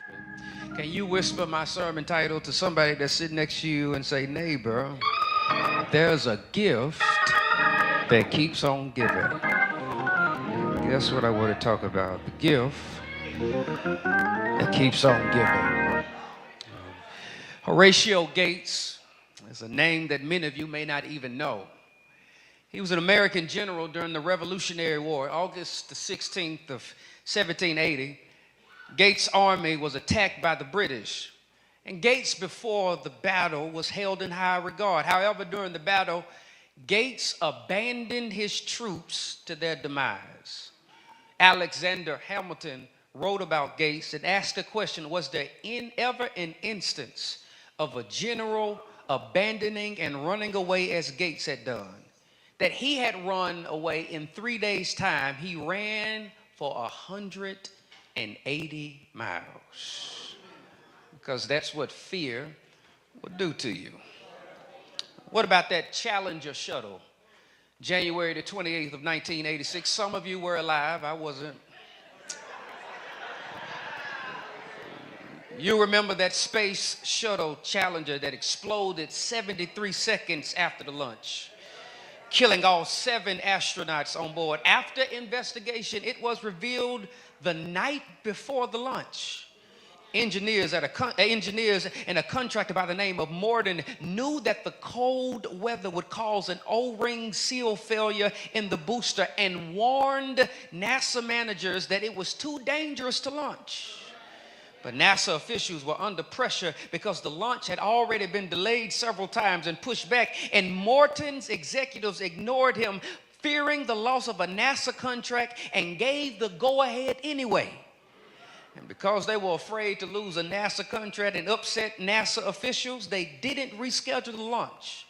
encouragement. Can you whisper my sermon title to somebody that's sitting next to you and say, neighbor, there's a gift that keeps on giving. That's what I want to talk about. The gift that keeps on giving. Horatio Gates is a name that many of you may not even know. He was an American general during the Revolutionary War, August the 16th of 1780. Gates' army was attacked by the British. And Gates, before the battle, was held in high regard. However, during the battle, Gates abandoned his troops to their demise. Alexander Hamilton wrote about Gates and asked the question, was there ever an instance of a general abandoning and running away as Gates had done? That he had run away in 3 days' time. He ran for 180 miles. Because that's what fear would do to you. What about that Challenger shuttle? January the 28th of 1986. Some of you were alive. I wasn't. You remember that space shuttle Challenger that exploded 73 seconds after the launch, killing all 7 astronauts on board. After investigation, it was revealed the night before the launch. Engineers and a contractor by the name of Morden knew that the cold weather would cause an O-ring seal failure in the booster and warned NASA managers that it was too dangerous to launch. But NASA officials were under pressure because the launch had already been delayed several times and pushed back, and Morton's executives ignored him, fearing the loss of a NASA contract, and gave the go-ahead anyway. And because they were afraid to lose a NASA contract and upset NASA officials, they didn't reschedule the launch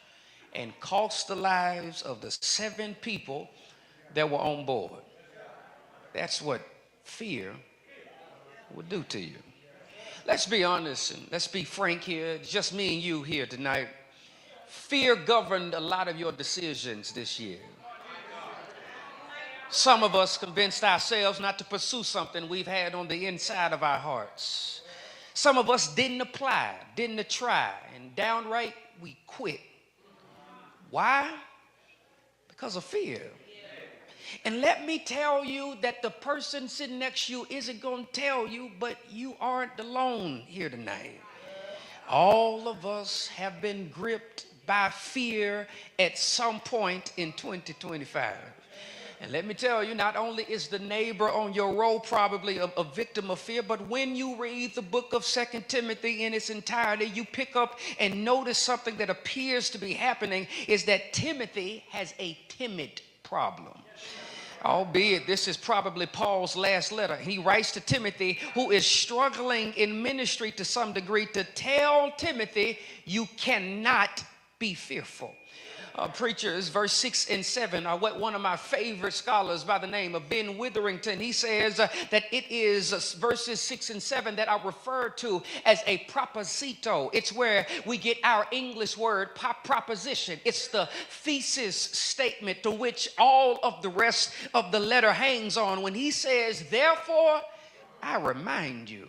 and cost the lives of the 7 people that were on board. That's what fear would do to you. Let's be honest and let's be frank here. It's just me and you here tonight. Fear governed a lot of your decisions this year. Some of us convinced ourselves not to pursue something we've had on the inside of our hearts. Some of us didn't apply, didn't try, and downright we quit. Why? Because of fear. And let me tell you that the person sitting next to you isn't going to tell you, but you aren't alone here tonight. All of us have been gripped by fear at some point in 2025. And let me tell you, not only is the neighbor on your row probably a victim of fear, but when you read the book of 2 Timothy in its entirety, you pick up and notice something that appears to be happening is that Timothy has a timid problem. Albeit this is probably Paul's last letter. He writes to Timothy, who is struggling in ministry to some degree, to tell Timothy, you cannot be fearful. Preachers, verse 6 and 7 are what one of my favorite scholars by the name of Ben Witherington, he says that it is verses 6 and 7 that are referred to as a proposito. It's where we get our English word proposition. It's the thesis statement to which all of the rest of the letter hangs on when he says, therefore, I remind you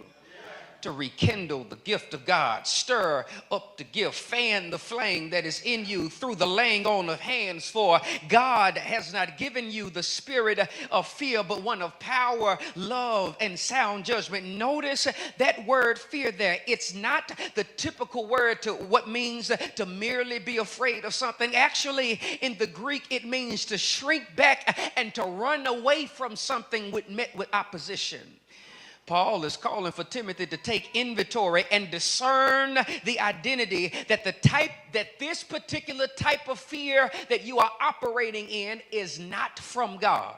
to rekindle the gift of God, stir up the gift, fan the flame that is in you through the laying on of hands. For God has not given you the spirit of fear, but one of power, love, and sound judgment. Notice that word fear there. It's not the typical word to what means to merely be afraid of something. Actually, in the Greek, it means to shrink back and to run away from something met with opposition. Paul is calling for Timothy to take inventory and discern the identity that this particular type of fear that you are operating in is not from God.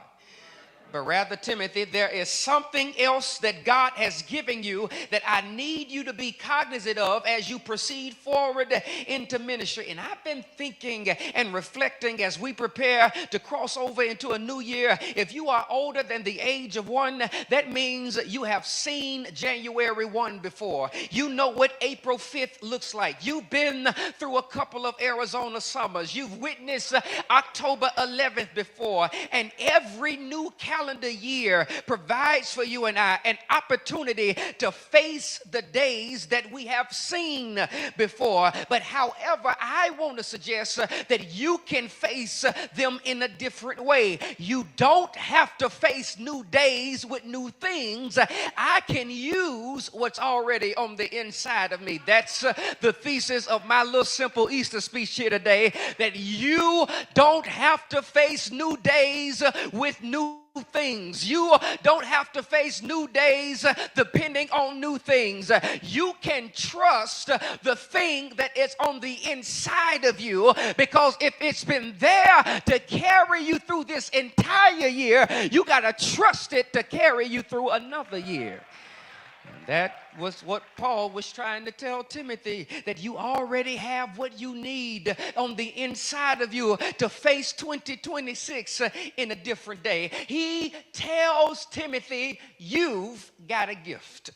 But rather, Timothy, there is something else that God has given you that I need you to be cognizant of as you proceed forward into ministry. And I've been thinking and reflecting as we prepare to cross over into a new year. If you are older than the age of 1, that means you have seen January 1 before. You know what April 5th looks like. You've been through a couple of Arizona summers. You've witnessed October 11th before. And every new calendar calendar year provides for you and I an opportunity to face the days that we have seen before. But however, I want to suggest that you can face them in a different way. You don't have to face new days with new things. I can use what's already on the inside of me. That's the thesis of my little simple Easter speech here today, that you don't have to face new days with new things. You don't have to face new days depending on new things. You can trust the thing that is on the inside of you, because if it's been there to carry you through this entire year, you got to trust it to carry you through another year. That was what Paul was trying to tell Timothy, that you already have what you need on the inside of you to face 2026 in a different day. He tells Timothy, you've got a gift.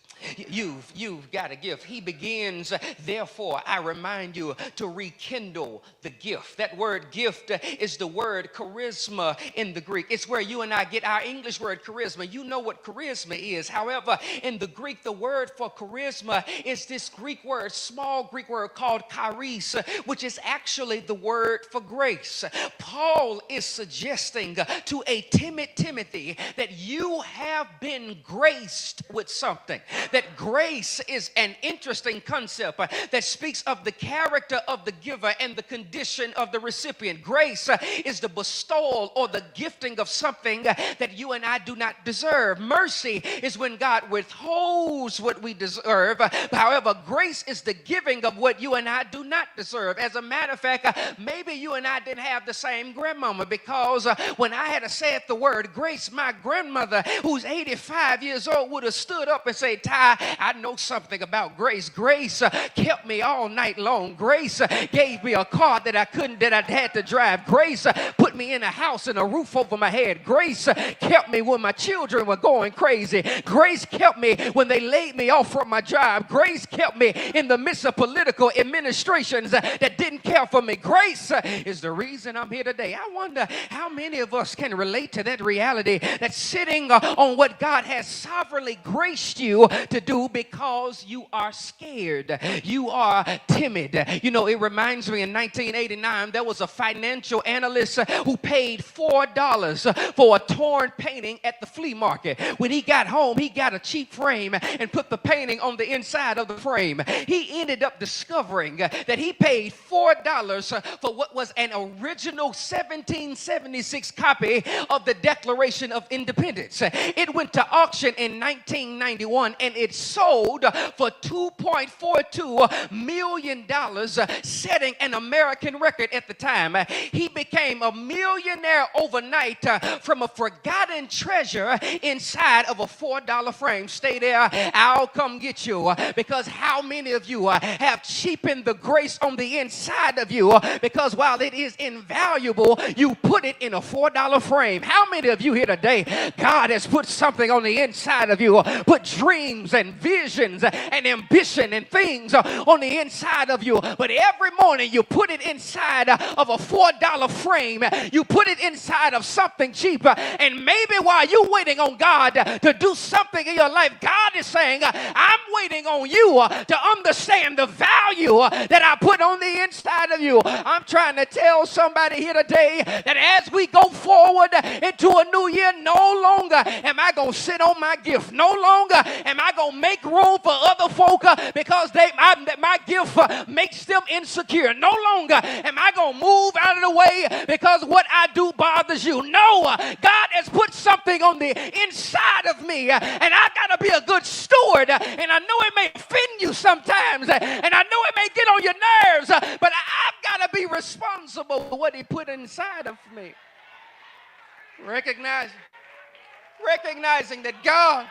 You've got a gift. He begins, therefore, I remind you to rekindle the gift. That word gift is the word charisma in the Greek. It's where you and I get our English word charisma. You know what charisma is. However, in the Greek, the word for charisma is this Greek word, small Greek word called charis, which is actually the word for grace. Paul is suggesting to a timid Timothy that you have been graced with something. That grace is an interesting concept that speaks of the character of the giver and the condition of the recipient. Grace is the bestowal or the gifting of something that you and I do not deserve. Mercy is when God withholds what we deserve. However, grace is the giving of what you and I do not deserve. As a matter of fact, maybe you and I didn't have the same grandmama, because when I had to say the word grace, my grandmother, who's 85 years old, would have stood up and said, I know something about grace. Grace kept me all night long. Grace gave me a car that I had to drive. Grace put me in a house and a roof over my head. Grace kept me when my children were going crazy. Grace kept me when they laid me off from my job. Grace kept me in the midst of political administrations that didn't care for me. Grace is the reason I'm here today. I wonder how many of us can relate to that reality, that sitting on what God has sovereignly graced you to do because you are scared. You are timid. You know, it reminds me, in 1989, there was a financial analyst who paid $4 for a torn painting at the flea market. When he got home, he got a cheap frame and put the painting on the inside of the frame. He ended up discovering that he paid $4 for what was an original 1776 copy of the Declaration of Independence. It went to auction in 1991 and it sold for $2.42 million, setting an American record at the time. He became a millionaire overnight from a forgotten treasure inside of a $4 frame. Stay there, I'll come get you. Because how many of you have cheapened the grace on the inside of you, because while it is invaluable, you put it in a $4 frame? How many of you here today, God has put something on the inside of you, put dreams and visions and ambition and things on the inside of you, but every morning you put it inside of a $4 frame, you put it inside of something cheap, and maybe while you're waiting on God to do something in your life, God is saying, I'm waiting on you to understand the value that I put on the inside of you. I'm trying to tell somebody here today that as we go forward into a new year, no longer am I going to sit on my gift. No longer am I going to make room for other folk because my gift makes them insecure. No longer am I going to move out of the way because what I do bothers you. No, God has put something on the inside of me, and I got to be a good steward. And I know it may offend you sometimes, and I know it may get on your nerves, but I've got to be responsible for what He put inside of me. Recognizing that God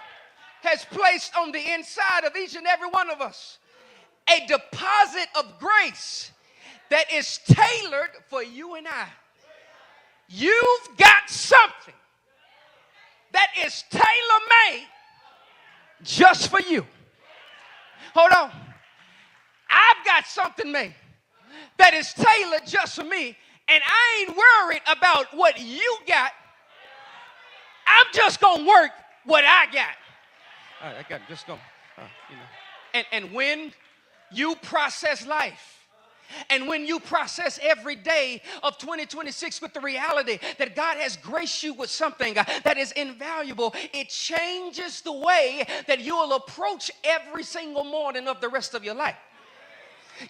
has placed on the inside of each and every one of us a deposit of grace that is tailored for you and I. You've got something that is tailor-made just for you. Hold on. I've got something made that is tailored just for me, and I ain't worried about what you got. I'm just going to work what I got. All right, I got it. Just go. And when you process life, and when you process every day of 2026 with the reality that God has graced you with something that is invaluable, it changes the way that you will approach every single morning of the rest of your life.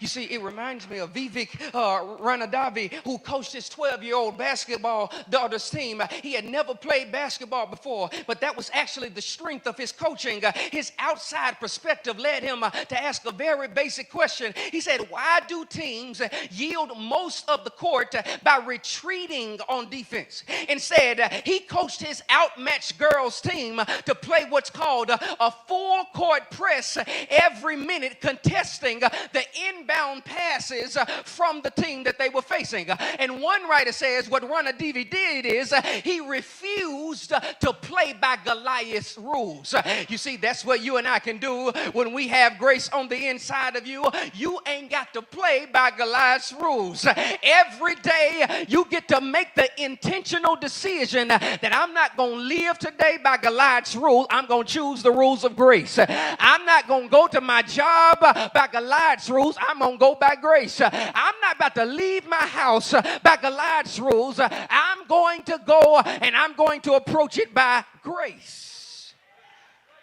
You see, it reminds me of Vivek Ranadavi, who coached his 12-year-old basketball daughter's team. He had never played basketball before, but that was actually the strength of his coaching. His outside perspective led him to ask a very basic question. He said, why do teams yield most of the court by retreating on defense? Instead, he coached his outmatched girls team to play what's called a full-court press every minute, contesting the inbound passes from the team that they were facing. And one writer says what Ranadivi did is he refused to play by Goliath's rules. You see, that's what you and I can do when we have grace on the inside of you. You ain't got to play by Goliath's rules. Every day you get to make the intentional decision that I'm not going to live today by Goliath's rule. I'm going to choose the rules of grace. I'm not going to go to my job by Goliath's rules. I'm going to go by grace. I'm not about to leave my house by Goliath's rules. I'm going to go and I'm going to approach it by grace.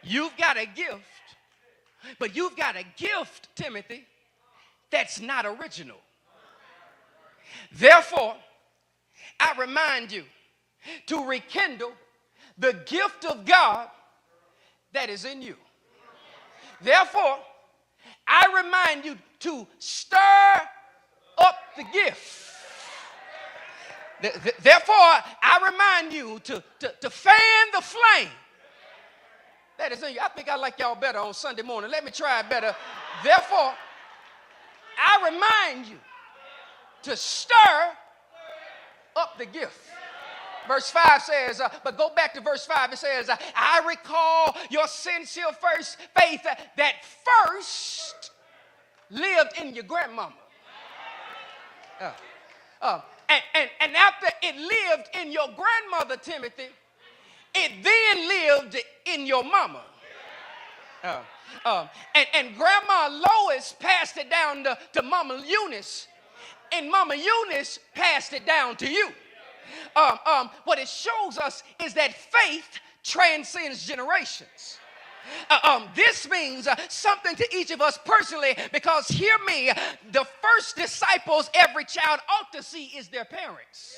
You've got a gift, but you've got a gift, Timothy, that's not original. Therefore, I remind you to rekindle the gift of God that is in you. Therefore, I remind you to stir up the gift. Therefore, I remind you to fan the flame that is in you. I think I like y'all better on Sunday morning. Let me try it better. Therefore, I remind you to stir up the gift. Verse 5 says, but go back to verse 5. It says, I recall your sincere first faith that first lived in your grandmama. And after it lived in your grandmother, Timothy, it then lived in your mama. And Grandma Lois passed it down to Mama Eunice, and Mama Eunice passed it down to you. What it shows us is that faith transcends generations. This means something to each of us personally, because hear me, the first disciples every child ought to see is their parents.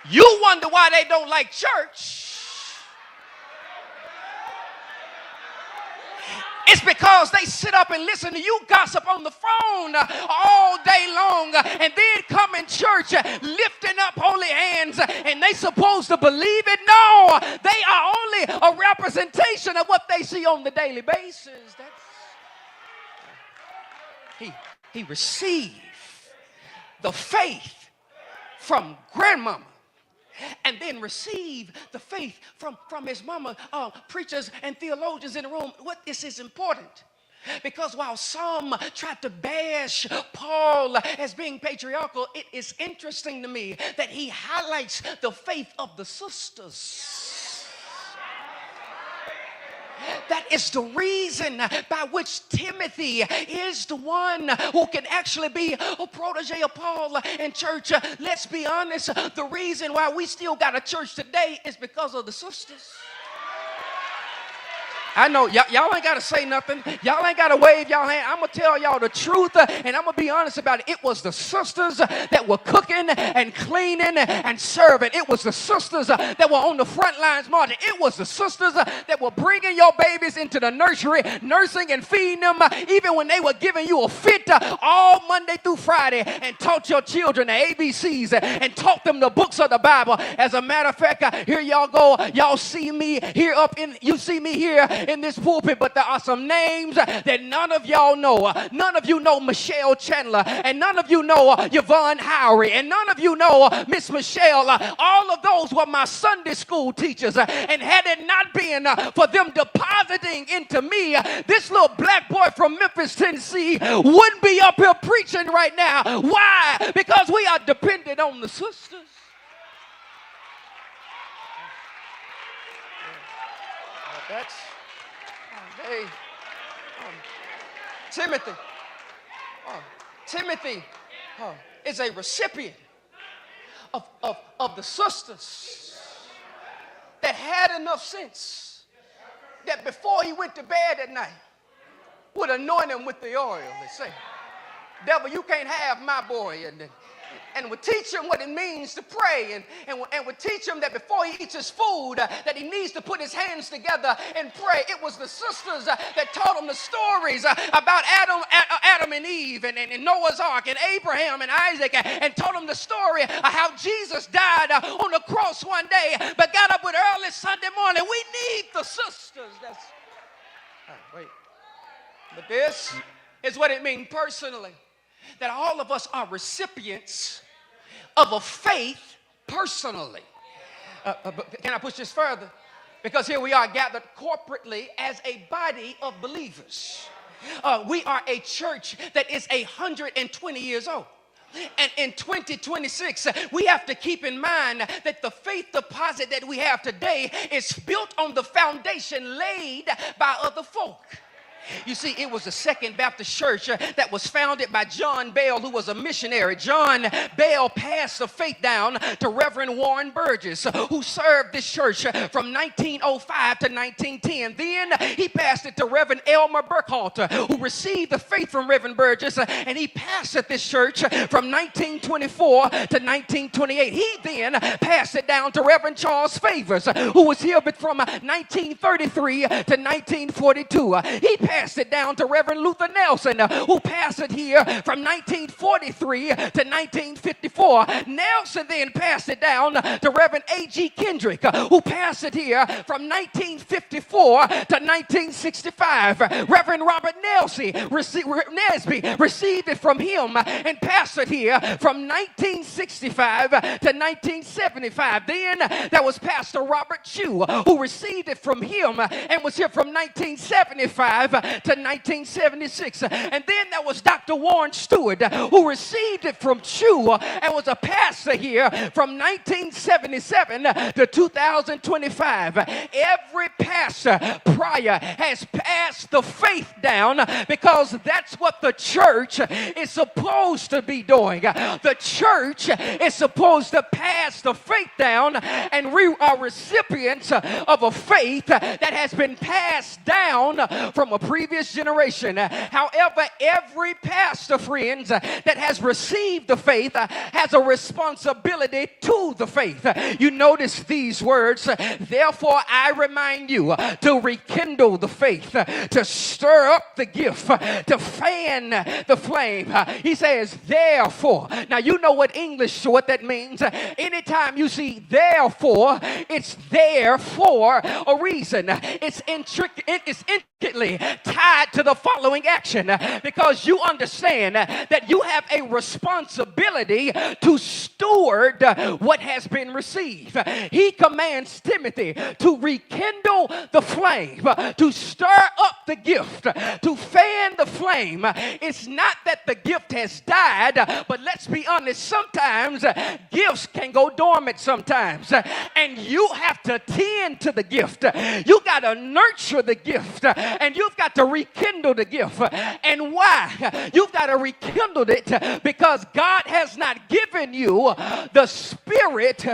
You wonder why they don't like church. It's because they sit up and listen to you gossip on the phone all day long, and then come in church lifting up holy hands, and they supposed to believe it. No, they are only a representation of what they see on the daily basis. He received the faith from grandmama, and then receive the faith from his mama. Preachers and theologians in the room, what this is important. Because while some tried to bash Paul as being patriarchal, it is interesting to me that he highlights the faith of the sisters. That is the reason by which Timothy is the one who can actually be a protege of Paul in church. Let's be honest, the reason why we still got a church today is because of the sisters. I know y'all ain't got to say nothing. Y'all ain't got to wave y'all hand. I'm going to tell y'all the truth, and I'm going to be honest about it. It was the sisters that were cooking and cleaning and serving. It was the sisters that were on the front lines marching. It was the sisters that were bringing your babies into the nursery, nursing and feeding them, even when they were giving you a fit all Monday through Friday, and taught your children the ABCs and taught them the books of the Bible. As a matter of fact, here y'all go. Y'all see me here you see me here in this pulpit, but there are some names that none of y'all know. None of you know Michelle Chandler, and none of you know Yvonne Howery, and none of you know Miss Michelle. All of those were my Sunday school teachers, and had it not been for them depositing into me, this little black boy from Memphis, Tennessee, wouldn't be up here preaching. preaching right now. Why? Because we are dependent on the sisters. That's they. Timothy. Timothy is a recipient of the sisters that had enough sense that before he went to bed at night would anoint him with the oil and say, devil, you can't have my boy. And would teach him what it means to pray, and would teach him that before he eats his food, that he needs to put his hands together and pray. It was the sisters that taught him the stories about Adam and Eve and Noah's Ark and Abraham and Isaac, and taught him the story of how Jesus died on the cross one day but got up with early Sunday morning. We need the sisters. But this is what it means personally. That all of us are recipients of a faith personally. But can I push this further? Because here we are gathered corporately as a body of believers. We are a church that is 120 years old. And in 2026, we have to keep in mind that the faith deposit that we have today is built on the foundation laid by other folk. You see, it was the Second Baptist Church that was founded by John Bell, who was a missionary. John Bell passed the faith down to Reverend Warren Burgess, who served this church from 1905 to 1910. Then he passed it to Reverend Elmer Burkhalter, who received the faith from Reverend Burgess, and he pastored this church from 1924 to 1928. He then passed it down to Reverend Charles Favors, who was here from 1933 to 1942. He passed it down to Reverend Luther Nelson, who passed it here from 1943 to 1954. Nelson then passed it down to Reverend A.G. Kendrick, who passed it here from 1954 to 1965. Reverend Robert Nesby received it from him and passed it here from 1965 to 1975. Then there was Pastor Robert Chu, who received it from him and was here from 1975 to 1976. And then there was Dr. Warren Steward, who received it from Chu and was a pastor here from 1977 to 2025. Every pastor prior has passed the faith down because that's what the church is supposed to be doing. The church is supposed to pass the faith down, and we are recipients of a faith that has been passed down from a previous generation. However, every pastor, friends, that has received the faith has a responsibility to the faith. You notice these words, therefore I remind you to rekindle the faith, to stir up the gift, to fan the flame. He says, therefore. Now, you know what that means. Anytime you see therefore, it's there for a reason. It's intricately tied to the following action, because you understand that you have a responsibility to steward what has been received. He commands Timothy to rekindle the flame, to stir up the gift, to fan the flame. It's not that the gift has died, but let's be honest, sometimes gifts can go dormant sometimes, and you have to tend to the gift. You got to nurture the gift, and you've got to rekindle the gift. And why? You've got to rekindle it because God has not given you the spirit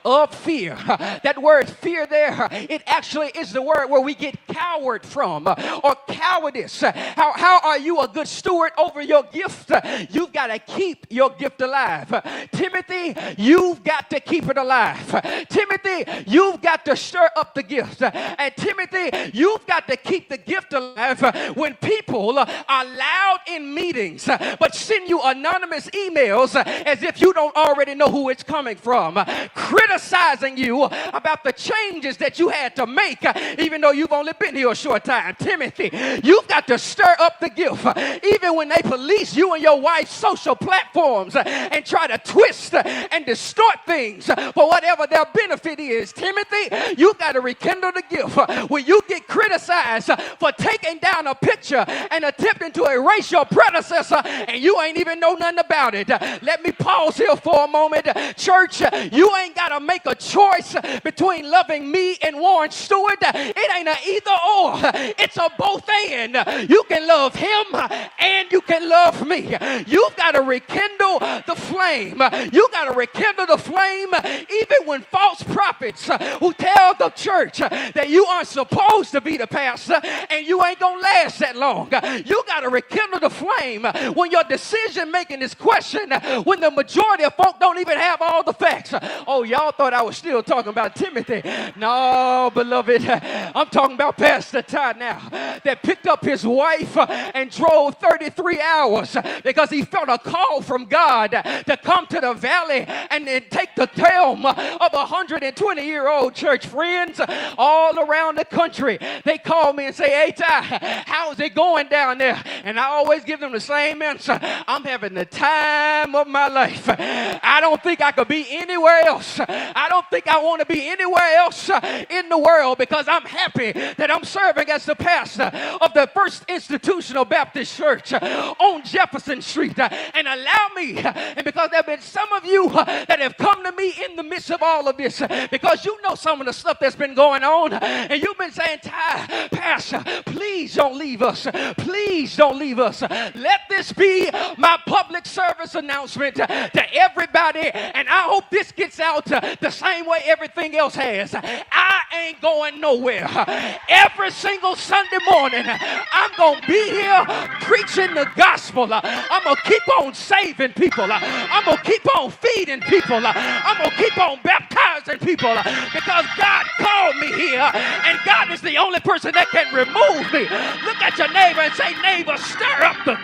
of fear. That word fear there, it actually is the word where we get coward from, or cowardice. How are you a good steward over your gift? You've got to keep your gift alive. Timothy, you've got to keep it alive. Timothy, you've got to stir up the gift. And Timothy, you've got to keep the gift alive when people are loud in meetings but send you anonymous emails as if you don't already know who it's coming from, criticizing you about the changes that you had to make even though you've only been here a short time. Timothy, you've got to stir up the gift even when they police you and your wife's social platforms and try to twist and distort things for whatever their benefit is. Timothy, you've got to rekindle the gift when you get criticized for taking down a picture and attempting to erase your predecessor, and you ain't even know nothing about it. Let me pause here for a moment. Church, you ain't got to make a choice between loving me and Warren Stewart. It ain't an either or. It's a both and. You can love him and you can love me. You've got to rekindle the flame. You got to rekindle the flame even when false prophets who tell the church that you aren't supposed to be the pastor and you ain't going to last that long. You got to rekindle the flame when your decision making is questioned, when the majority of folk don't even have all the facts. Oh, y'all thought I was still talking about Timothy. No, beloved, I'm talking about Pastor Todd now, that picked up his wife and drove 33 hours because he felt a call from God to come to the valley and then take the helm of 120-year-old church friends all around the country. They call me and say, hey, Ty, how's it going down there? And I always give them the same answer. I'm having the time of my life. I don't think I could be anywhere else. I don't think I want to be anywhere else in the world because I'm happy that I'm serving as the pastor of the First Institutional Baptist Church on Jefferson Street. And allow me, and because there have been some of you that have come to me in the midst of all of this, because you know some of the stuff that's been going on, and you've been saying, Ty, Pastor, please don't leave us. Please don't leave us. Let this be my public service announcement to everybody, and I hope this gets out the same way everything else has. I ain't going nowhere. Every single Sunday morning, I'm going to be here preaching the gospel. I'm going to keep on saving people. I'm going to keep on feeding people. I'm going to keep on baptizing people because God called me here, and God is the only person that can remove me. Look at your neighbor and say, neighbor, stir up the...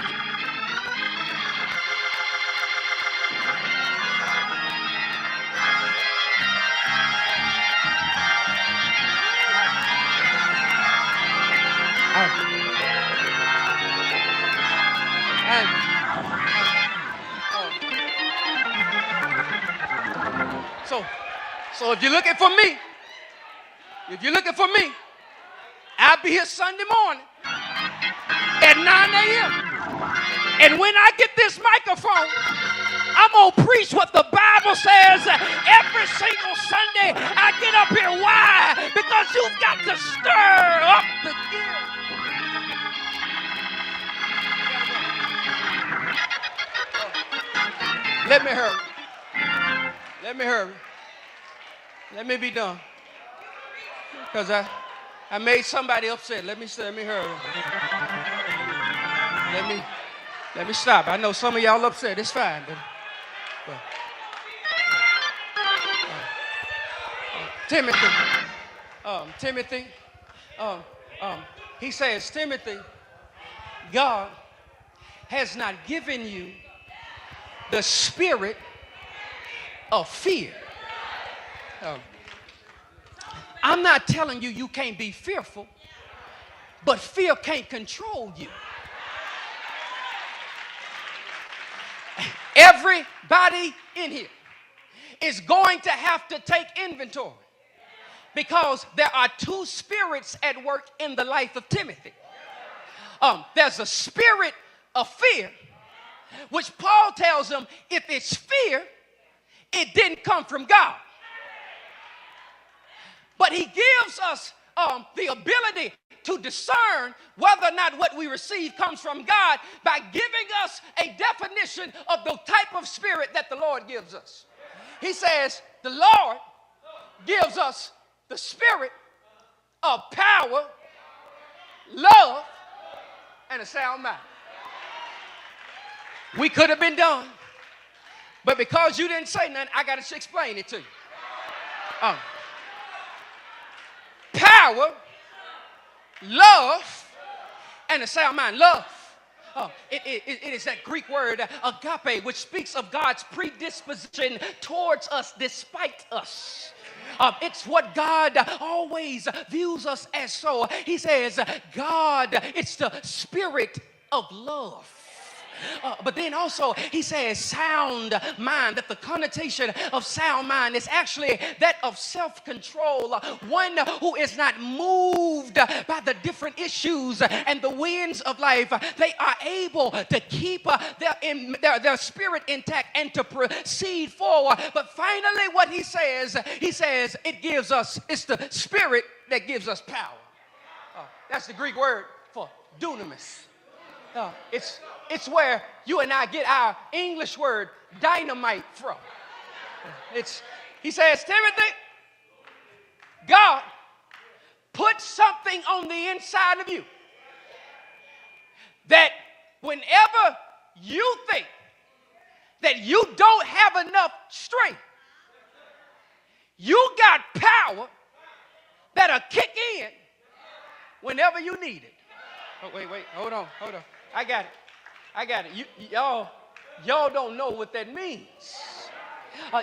So if you're looking for me, I'll be here Sunday morning at 9 a.m. And when I get this microphone, I'm going to preach what the Bible says every single Sunday I get up here. Why? Because you've got to stir up the gift. Let me hurry. Let me be done. Because I made somebody upset. Let me hurry. Let me stop. I know some of y'all upset. It's fine. But Timothy, he says, Timothy, God has not given you the spirit of fear. I'm not telling you you can't be fearful, but fear can't control you. Everybody in here is going to have to take inventory because there are two spirits at work in the life of Timothy. There's a spirit of fear, which Paul tells him if it's fear, it didn't come from God. But he gives us the ability to discern whether or not what we receive comes from God by giving us a definition of the type of spirit that the Lord gives us. He says the Lord gives us the spirit of power, love, and a sound mind. We could have been done, but because you didn't say nothing, I got to explain it to you. Power, love, and a sound mind. Love. It is that Greek word agape, which speaks of God's predisposition towards us despite us. It's what God always views us as. So he says, God, it's the spirit of love. But then also he says sound mind, that the connotation of sound mind is actually that of self-control, one who is not moved by the different issues and the winds of life. They are able to keep their spirit intact and to proceed forward. But finally what he says it's the spirit that gives us power. That's the Greek word for dunamis. It's where you and I get our English word dynamite from. He says, Timothy, God put something on the inside of you that whenever you think that you don't have enough strength, you got power that'll kick in whenever you need it. Oh, wait, hold on. I got it. Y'all don't know what that means.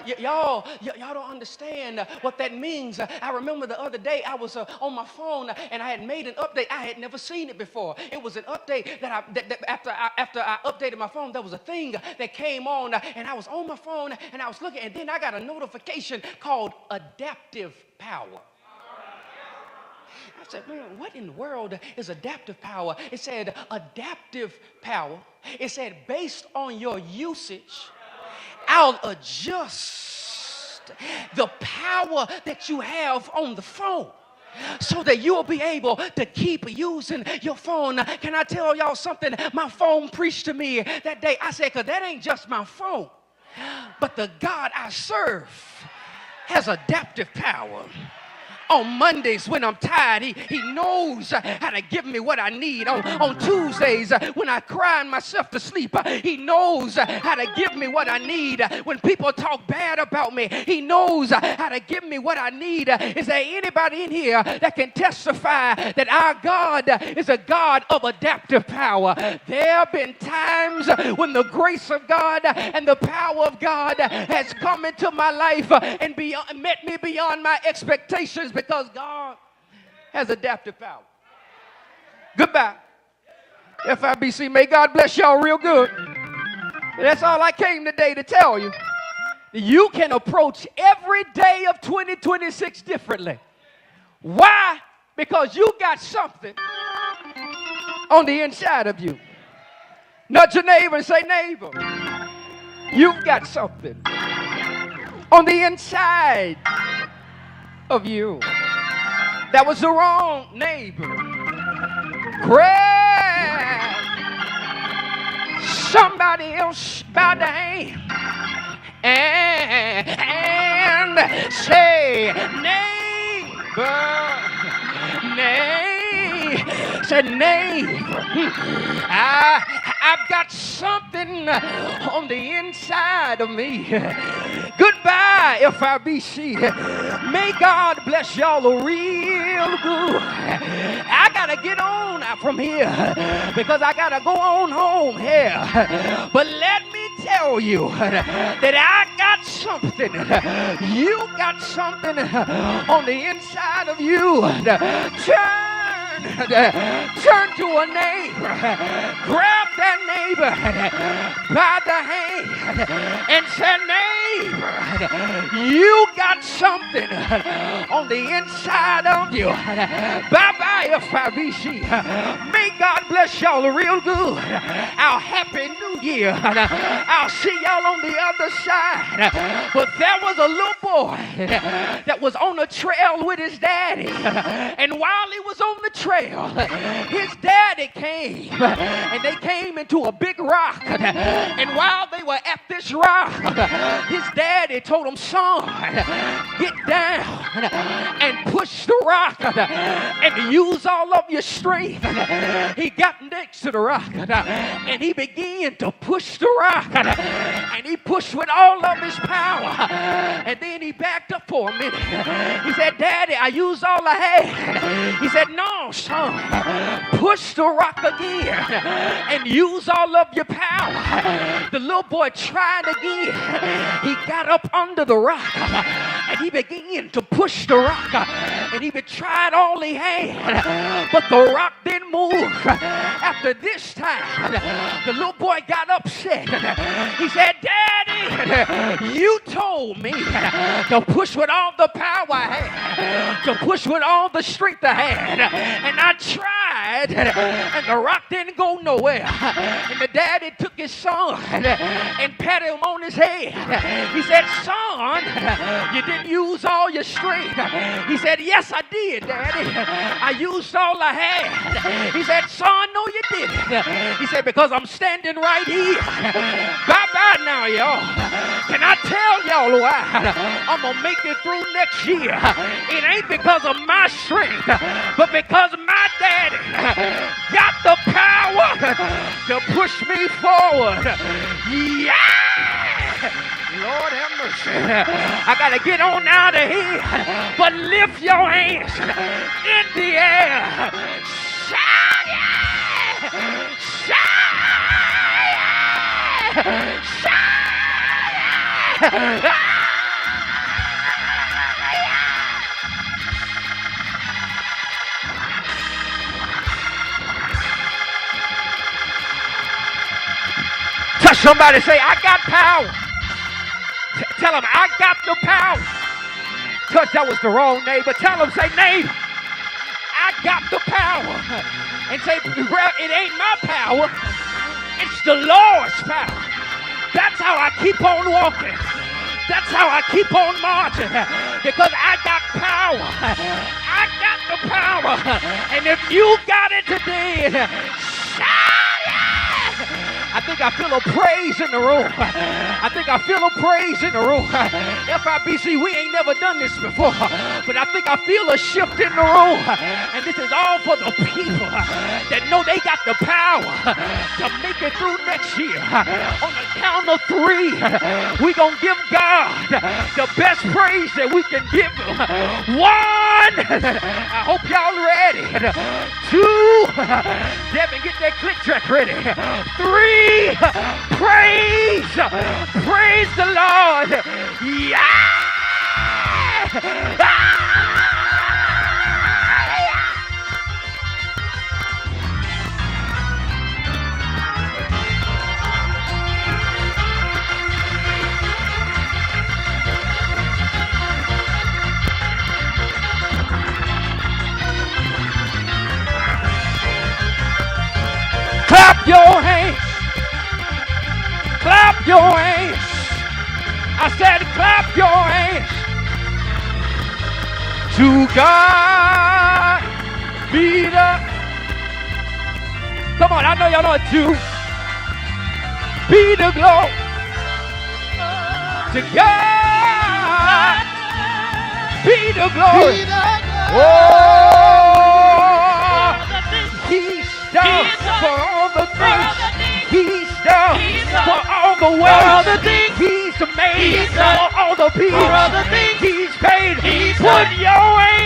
Y'all don't understand what that means. I remember the other day I was on my phone and I had made an update. I had never seen it before. It was an update that after I updated my phone, there was a thing that came on and I was on my phone and I was looking, and then I got a notification called adaptive power. I said, man, what in the world is adaptive power? It said adaptive power. It said based on your usage, I'll adjust the power that you have on the phone so that you'll be able to keep using your phone. Can I tell y'all something? My phone preached to me that day. I said, because that ain't just my phone, but the God I serve has adaptive power. On Mondays when I'm tired, he knows how to give me what I need. On Tuesdays when I cry myself to sleep, he knows how to give me what I need. When people talk bad about me, he knows how to give me what I need. Is there anybody in here that can testify that our God is a God of adaptive power? There have been times when the grace of God and the power of God has come into my life and met me beyond my expectations, because God has adaptive power. Goodbye. FIBC, may God bless y'all real good. That's all I came today to tell you. You can approach every day of 2026 differently. Why? Because you got something on the inside of you. Nudge your neighbor and say, neighbor, you've got something on the inside of you. That was the wrong neighbor. Grab somebody else by the hand and say, neighbor, I've got something on the inside of me. Goodbye, FIBC. May God bless y'all real good. I gotta get on from here because I gotta go on home here. But let me tell you that I got something. You got something on the inside of you. Turn to a neighbor, grab that neighbor by the hand and say, neighbor, you got something on the inside of you. Bye-bye, FIBC. May God bless y'all real good. Our Happy New Year. I'll see y'all on the other side. But there was a little boy that was on a trail with his daddy. And while he was on the trail, his daddy came, and they came into a big rock. And while they were at this rock, his daddy told him, son, get down and push the rock and use all of your strength. He got next to the rock and he began to push the rock, and he pushed with all of his power, and then he backed up for a minute. He said, Daddy, I used all I had. He said, no, son. Push the rock again and use all of your power. The little boy tried again. He got up under the rock and he began to push the rock. And he tried all he had, but the rock didn't move. After this time, the little boy got upset. He said, Daddy, you told me to push with all the power I had, to push with all the strength I had, and I tried, and the rock didn't go nowhere. And the daddy took his son and patted him on his head. He said, son, you didn't use all your strength. He said, yes, I did, Daddy. I used all I had. He said, son, no, you didn't. He said, because I'm standing right here. Bye-bye now, y'all. Can I tell y'all why I'm going to make it through next year? It ain't because of my strength, but because my daddy got the power to push me forward. Yeah! Lord have mercy. I got to get on out of here. But lift your hands in the air. Shout yeah! Shout yeah! Shout yeah! Touch somebody, say, I got power. Tell them, I got the power. Touch, that was the wrong neighbor. Tell them, say, neighbor, I got the power. And say, it ain't my power. It's the Lord's power. That's how I keep on walking. That's how I keep on marching. Because I got power. I got the power. And if you got it today, shout yeah! I think I feel a praise in the room. I think I feel a praise in the room. FIBC, we ain't never done this before, but I think I feel a shift in the room. And this is all for the people that know they got the power to make it through next year. On the count of 3, we gonna give God the best praise that we can give him. 1, I hope y'all ready. 2, Devin, get that click track ready. 3, praise the Lord. Yeah! Clap your hands. Clap your hands. I said clap your hands. To God be the... Come on, I know y'all know it too. Be the glory. To God be the glory. Oh, he's done for all the things. He's done for all the ways. He's made for all the peace. He's paid. Put your hands